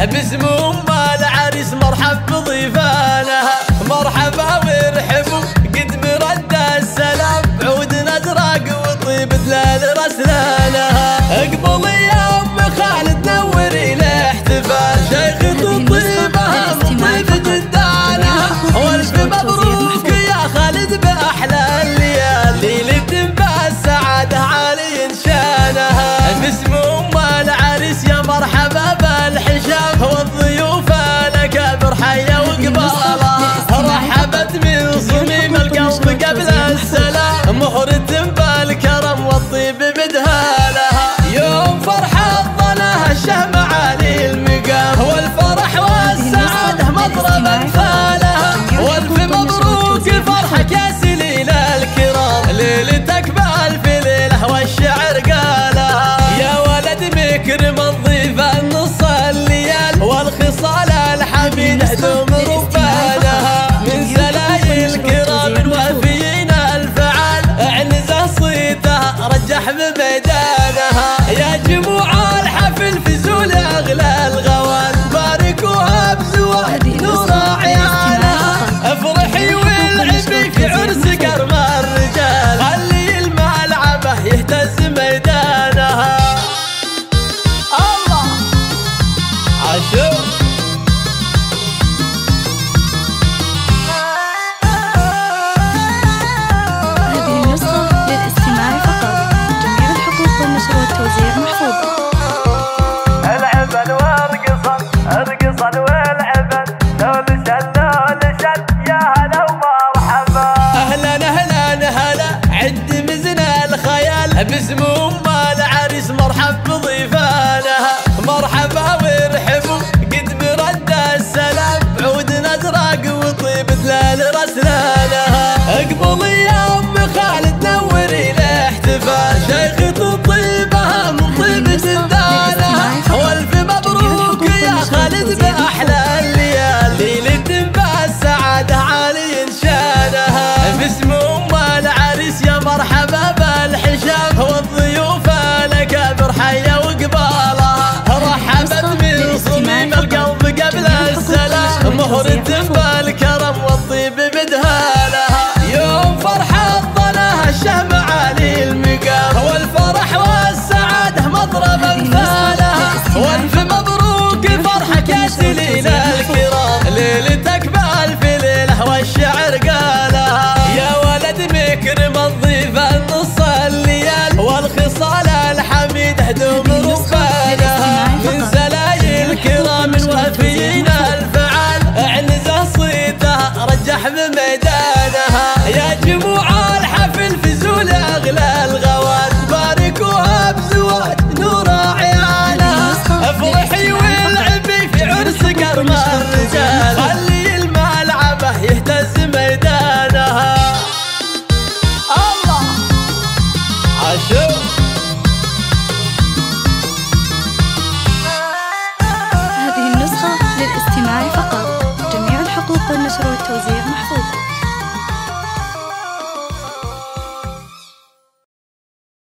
باسم ام العريس مرحب بضيفانها، مرحبا وارحبوا قد مرد السلام، عود نزرق وطيب دلال رسلانها. اقبلي يا ام خالد نوري الاحتفال، شيخة الطيبة من طيب جدانها، والف مبروك يا خالد باحلى الليال، ليلة بالسعادة عالي شانها. باسم ام العريس يا مرحبا بالحشام، والضيوف الاكابر حيا وقبالها، رحبت من صميم القلب قبل السلام، مهرة بالكرم والطيب بدهالها. يوم فرحة ظلها الشهم عالي المقام، والفرح والسعادة مطرب انفالها، والف مبروك فرحك يا سليل الكرام، ليلتك بالف ليلة والشعر قالها. يا ولد مكرم الضيف النص الليال، والخصال الحميدة دوم ربانها، من سلايل كرام وافيين الفعال، اعنزه صيتها رجح بميدانها. يا جموع الحفل في زول اغلى الغوال، باركوها بزواج نور عيالها، افرحي والعبي في عرس كرم الرجال، خلي الملعبه يهتز ميدانها. الله عاشور هذه النسخة للاستماع فقط، جميع الحقوق والنشر والتوزيع محفوظة. العبن وارقصن ارقصن والعبن، لولشن لولشن يا هلا ومرحبا. اهلا اهلا هلا عد مزن الخيال، باسم ام العريس مرحب بضيفانها، مرحبا وارحبوا قد مرد السلام، عود نزرق وطيب دلال رسلانها. اقبلي يا ام خالد نوري الاحتفال، شيخة الطيبة من طيب جدانها، والف مبروك يا خالد باحلى الليال، ليلة بالسعادة عالي شانها. باسم ام العريس يا مرحبا بالحشام، والضيوف الاكابر حيا وقبالها، رحبت من صميم القلب قبل السلام، مهرة